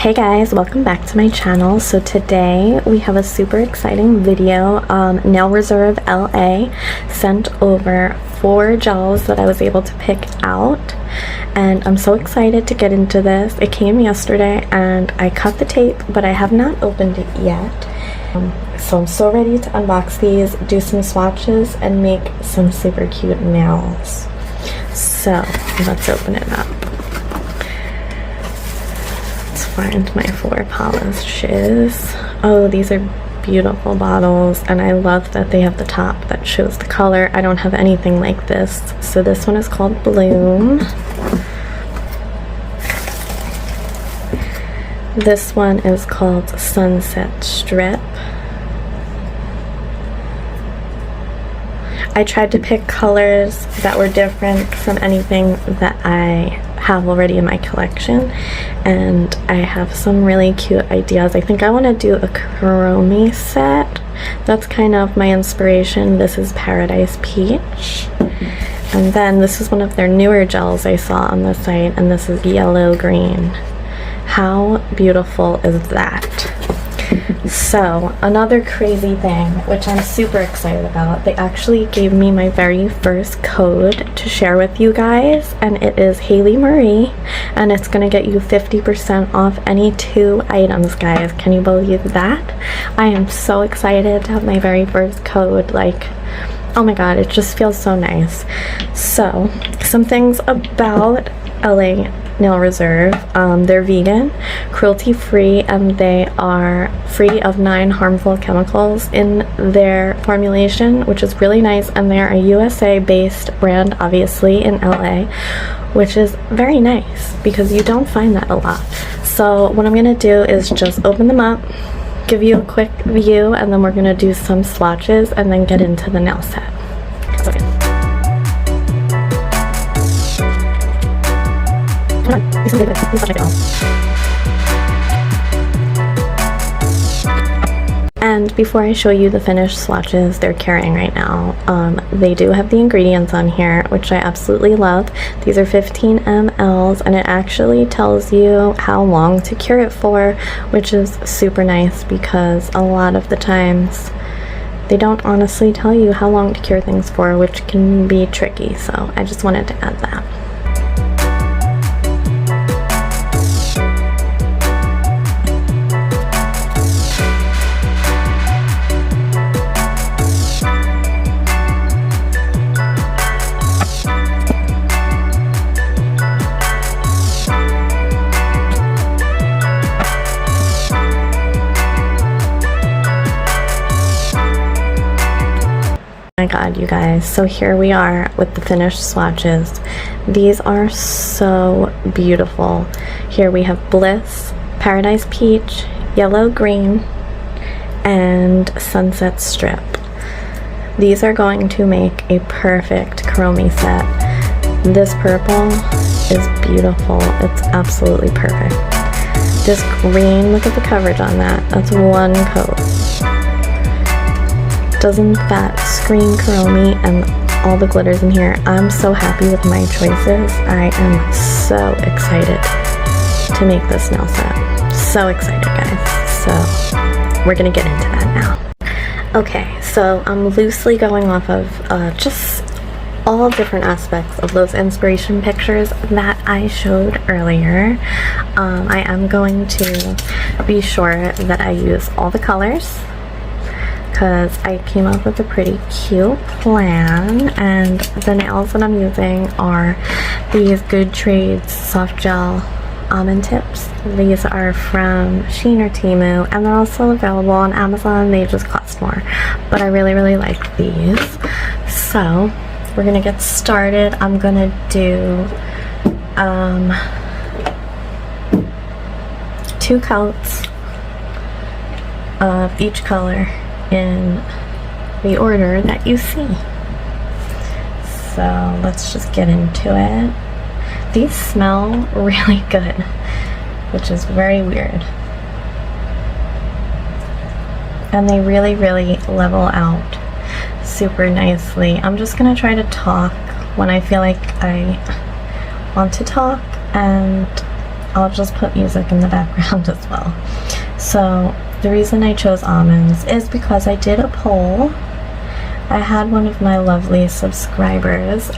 Hey guys, welcome back to my channel. So today we have a super exciting video. Nail Reserve LA sent over 4 gels that I was able to pick out, and I'm so excited to get into this. It came yesterday and I cut the tape, but I have not opened it yet. So I'm so ready to unbox these, do some swatches, and make some super cute nails. So let's open it up. Find my 4 polishes. Oh, these are beautiful bottles, and I love that they have the top that shows the color. I don't have anything like this. So this one is called Bloom. This one is called Sunset Strip. I tried to pick colors that were different from anything that I have already in my collection, and I have some really cute ideas. I think I want to do a kuromi set. That's kind of my inspiration. This is Paradise Peach, and then this is one of their newer gels I saw on the site, and this is Yellow Green. How beautiful is that? So another crazy thing, which I'm super excited about, they actually gave me my very first code to share with you guys, and it is Haley Marie, and it's gonna get you 50% off any 2 items, guys. Can you believe that? I am so excited to have my very first code. Like, oh my god, it just feels so nice. So some things about LA Nail Reserve. They're vegan, cruelty free, and they are free of 9 harmful chemicals in their formulation, which is really nice. And they're a USA based brand, obviously, in LA, which is very nice because you don't find that a lot. So what I'm gonna do is just open them up, give you a quick view, and then we're gonna do some swatches and then get into the nail set. Okay. And before I show you the finished swatches they're carrying right now, they do have the ingredients on here, which I absolutely love. These are 15 mLs, and it actually tells you how long to cure it for, which is super nice because a lot of the times they don't honestly tell you how long to cure things for, which can be tricky. So I just wanted to add that. My god, you guys, so here we are with the finished swatches. These are so beautiful. Here we have Bliss, Paradise Peach, Yellow Green, and Sunset Strip. These are going to make a perfect kuromi set. This purple is beautiful. It's absolutely perfect. This green, look at the coverage on that. That's 1 coat. Doesn't that scream kuromi? And all the glitters in here. I'm so happy with my choices. I am so excited to make this nail set. So excited, guys. So we're gonna get into that now. Okay, so I'm loosely going off of just all different aspects of those inspiration pictures that I showed earlier. I am going to be sure that I use all the colors, because I came up with a pretty cute plan, and the nails that I'm using are these Good Trades soft gel almond tips. These are from Shein or Temu, and they're also available on Amazon. They just cost more, but I really like these. So we're gonna get started. I'm gonna do 2 coats of each color in the order that you see. So let's just get into it. These smell really good, which is very weird. And they really level out super nicely. I'm just gonna try to talk when I feel like I want to talk, and I'll just put music in the background as well. So the reason I chose almonds is because I did a poll. I had one of my lovely subscribers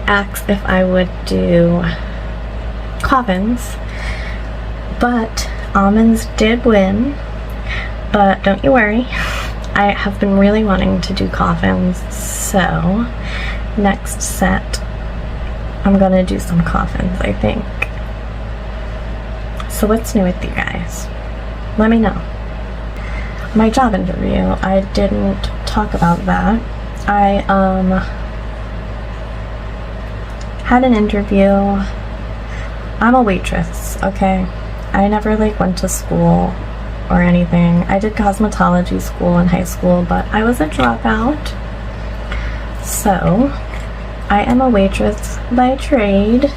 ask if I would do coffins, but almonds did win. But don't you worry, I have been really wanting to do coffins, so next set I'm gonna do some coffins, I think. So what's new with you guys? Let me know. My job interview, I didn't talk about that. I had an interview. I'm a waitress, okay? I never like went to school or anything. I did cosmetology school in high school, but I was a dropout. So I am a waitress by trade.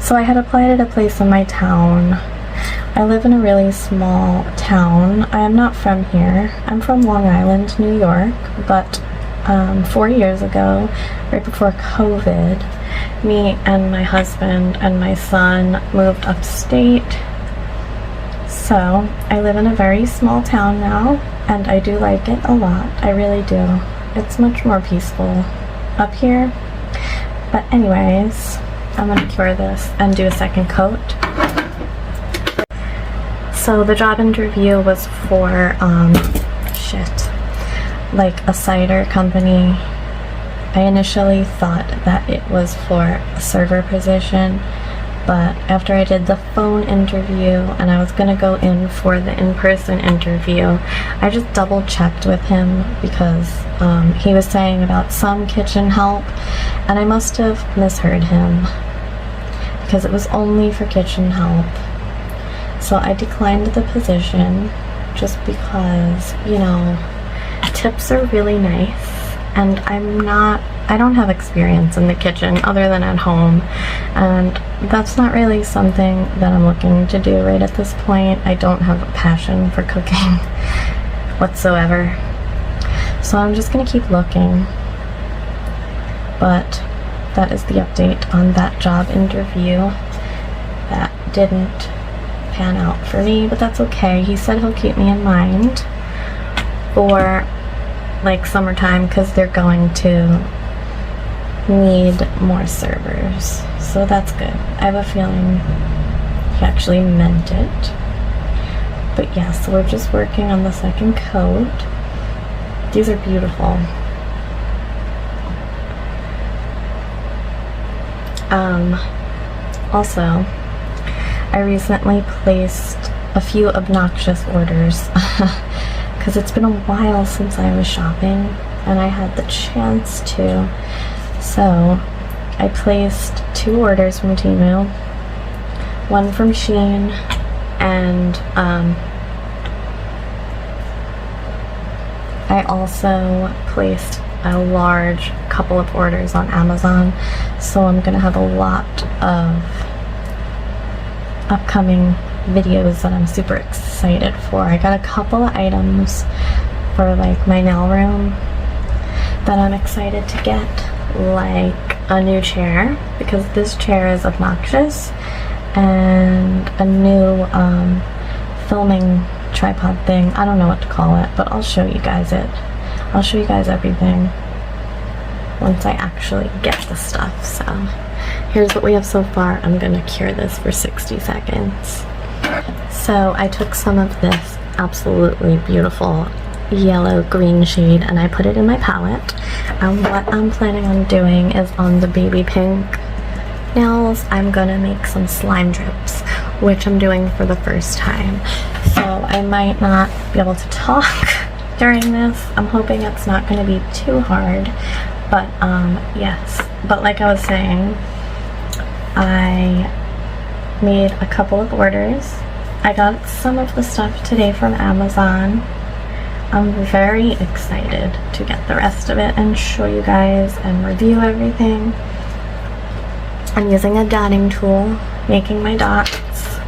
So I had applied at a place in my town. I live in a really small town. I am not from here. I'm from Long Island, New York, but 4 years ago, right before COVID, me and my husband and my son moved upstate. So I live in a very small town now, and I do like it a lot. I really do. It's much more peaceful up here. But anyways, I'm gonna cure this and do a second coat. So the job interview was for like a cider company. I initially thought that it was for a server position, but after I did the phone interview and I was gonna go in for the in-person interview, I just double checked with him because he was saying about some kitchen help, and I must have misheard him because it was only for kitchen help. So I declined the position just because, you know, tips are really nice, and I don't have experience in the kitchen other than at home, and that's not really something that I'm looking to do right at this point. I don't have a passion for cooking whatsoever. So I'm just gonna keep looking. But that is the update on that job interview. That didn't pan out for me, but that's okay. He said he'll keep me in mind for like summertime because they're going to need more servers, so that's good. I have a feeling he actually meant it. But yeah, so we're just working on the second coat. These are beautiful. Also, I recently placed a few obnoxious orders because it's been a while since I was shopping and I had the chance to. So I placed 2 orders from Temu, one from Shein, and I also placed a large couple of orders on Amazon. So I'm gonna have a lot of upcoming videos that I'm super excited for. I got a couple of items for like my nail room that I'm excited to get, like a new chair because this chair is obnoxious, and a new filming tripod thing. I don't know what to call it, but I'll show you guys it. I'll show you guys everything once I actually get the stuff. So here's what we have so far. I'm gonna cure this for 60 seconds. So I took some of this absolutely beautiful yellow green shade and I put it in my palette, and what I'm planning on doing is on the baby pink nails I'm gonna make some slime drips, which I'm doing for the first time. So I might not be able to talk during this. I'm hoping it's not going to be too hard, but yes. But like I was saying, I made a couple of orders. I got some of the stuff today from Amazon. I'm very excited to get the rest of it and show you guys and review everything. I'm using a dotting tool, making my dots,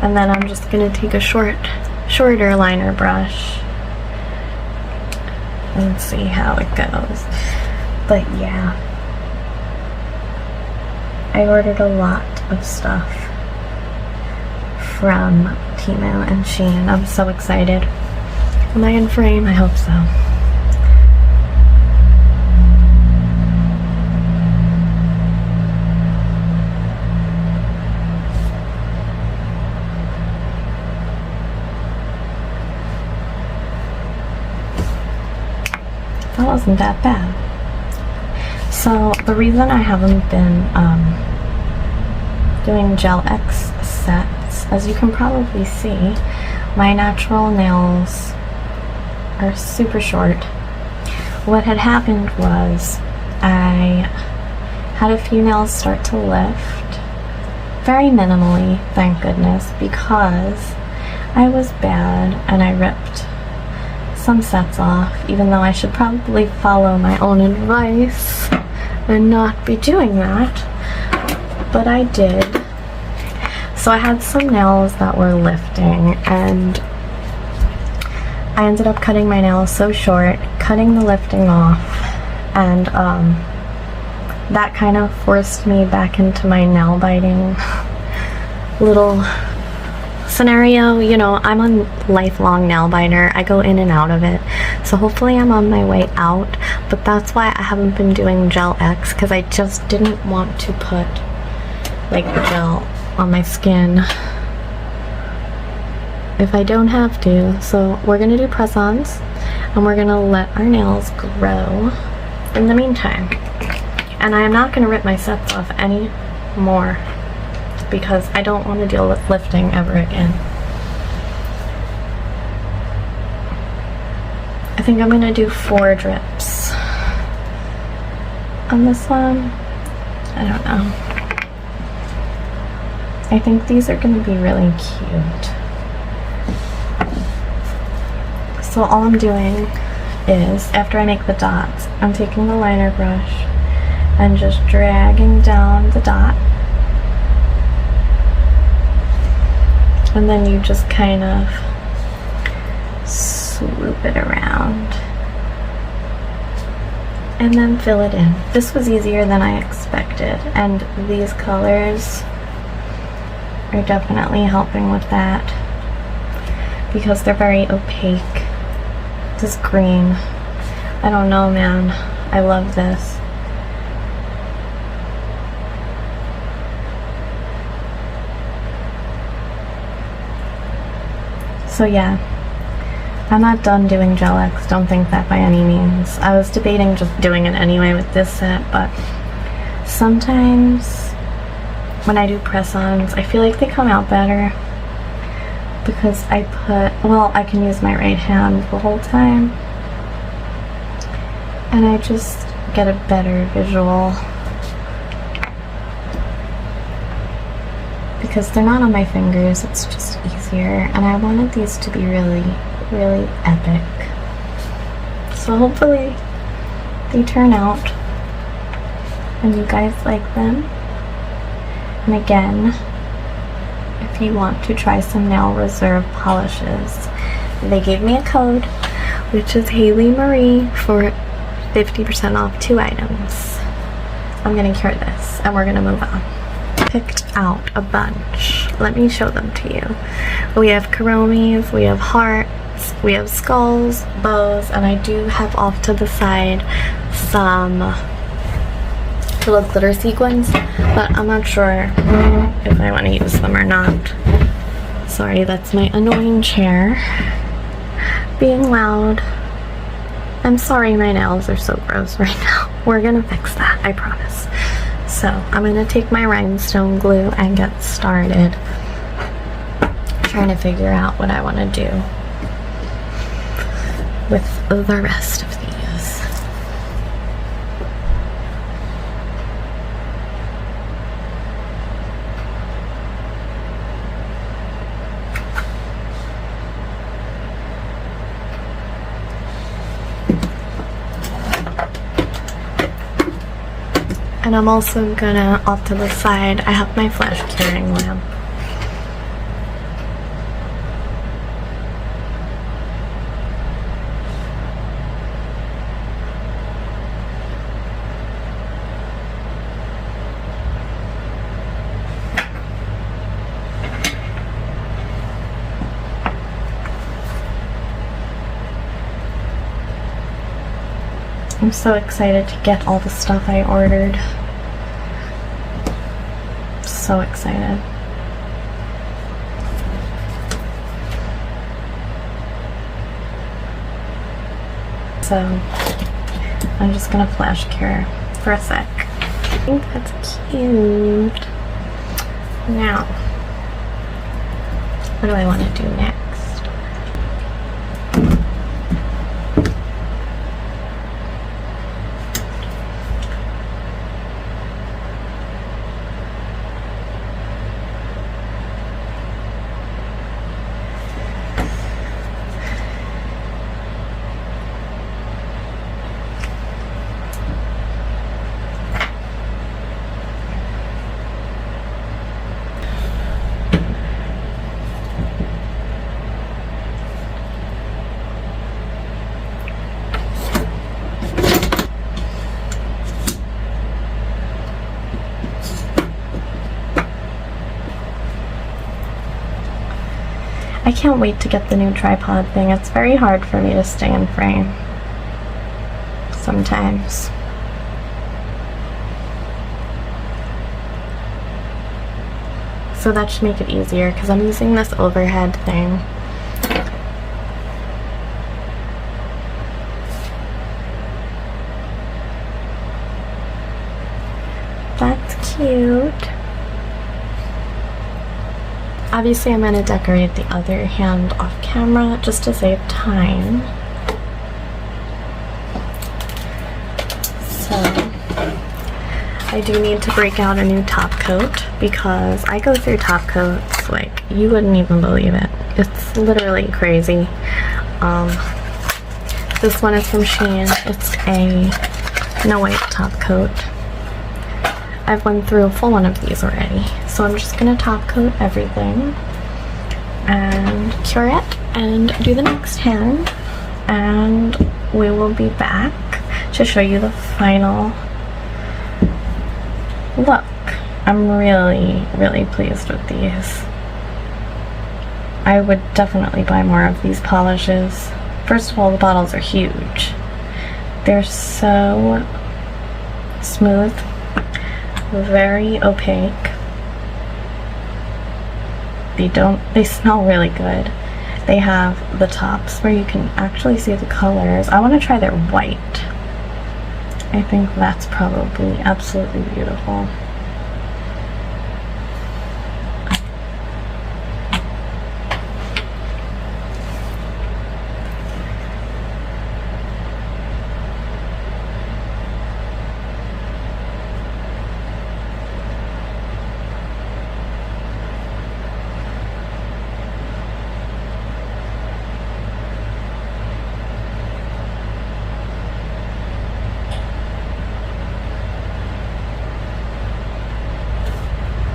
and then I'm just going to take a shorter liner brush and see how it goes. But yeah, I ordered a lot of stuff from Temu and Shein. I'm so excited. Am I in frame? I hope so. That wasn't that bad. So the reason I haven't been doing Gel X sets, as you can probably see, my natural nails are super short. What had happened was I had a few nails start to lift, very minimally, thank goodness, because I was bad and I ripped some sets off, even though I should probably follow my own advice and not be doing that, but I did. So I had some nails that were lifting, and I ended up cutting my nails so short, cutting the lifting off, and that kind of forced me back into my nail biting little scenario. You know, I'm a lifelong nail biter. I go in and out of it, so hopefully I'm on my way out, but that's why I haven't been doing Gel X, because I just didn't want to put like the gel on my skin if I don't have to. So we're gonna do press-ons and we're gonna let our nails grow in the meantime, and I am not gonna rip my sets off anymore because I don't want to deal with lifting ever again. I think I'm gonna do 4 drips on this one. I don't know. I think these are gonna be really cute. So all I'm doing is, after I make the dots, I'm taking the liner brush and just dragging down the dot, and then you just kind of swoop it around and then fill it in. This was easier than I expected, and these colors are definitely helping with that because they're very opaque. This green, I don't know, man, I love this. So yeah, I'm not done doing Gel X, don't think that by any means. I was debating just doing it anyway with this set, but sometimes when I do press-ons, I feel like they come out better because I can use my right hand the whole time, and I just get a better visual because they're not on my fingers, it's just easier, and I wanted these to be really, really epic. So hopefully they turn out and you guys like them. And again, if you want to try some Nail Reserve polishes, they gave me a code, which is Haley Marie, for 50% off 2 items. I'm gonna cure this and we're gonna move on. Picked out a bunch. Let me show them to you. We have kuromis, we have hearts, we have skulls, bows, and I do have off to the side some little glitter sequins, but I'm not sure if I want to use them or not. Sorry, that's my annoying chair being loud. I'm sorry my nails are so gross right now. We're gonna fix that, I promise. So I'm gonna take my rhinestone glue and get started trying to figure out what I want to do with the rest of these. And I'm also gonna, off to the side, I have my flash curing lamp. I'm so excited to get all the stuff I ordered. So excited. So I'm just gonna flash cure for a sec. I think that's cute. Now, what do I want to do next? I can't wait to get the new tripod thing. It's very hard for me to stay in frame sometimes. So that should make it easier because I'm using this overhead thing. That's cute. Obviously, I'm going to decorate the other hand off camera just to save time. So, I do need to break out a new top coat because I go through top coats like you wouldn't even believe it. It's literally crazy. This one is from Shein. It's a no white top coat. I've went through a full one of these already. So I'm just gonna top coat everything and cure it and do the next hand, and we will be back to show you the final look. I'm really pleased with these. I would definitely buy more of these polishes. First of all, the bottles are huge. They're so smooth, very opaque. They smell really good. They have the tops where you can actually see the colors. I want to try their white. I think that's probably absolutely beautiful.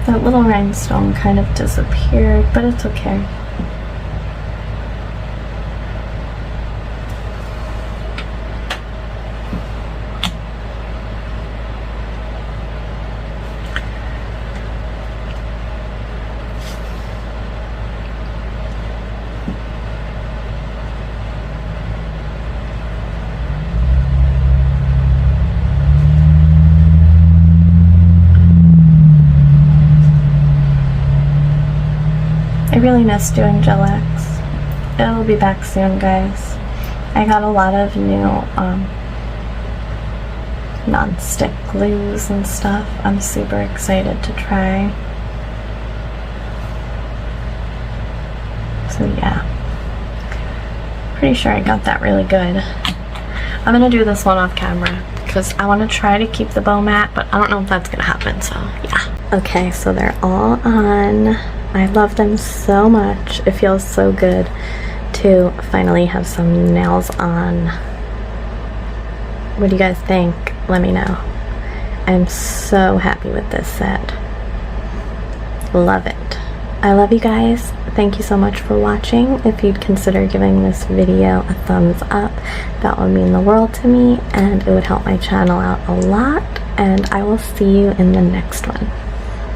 That little rhinestone kind of disappeared, but it's okay. I really miss doing Gel X. It'll be back soon, guys. I got a lot of new non-stick glues and stuff. I'm super excited to try. So yeah, pretty sure I got that really good. I'm gonna do this one off camera because I want to try to keep the bow matte, but I don't know if that's gonna happen, so yeah. Okay, so they're all on. I love them so much. It feels so good to finally have some nails on. What do you guys think? Let me know. I'm so happy with this set. Love it. I love you guys. Thank you so much for watching. If you'd consider giving this video a thumbs up, that would mean the world to me and it would help my channel out a lot. And I will see you in the next one.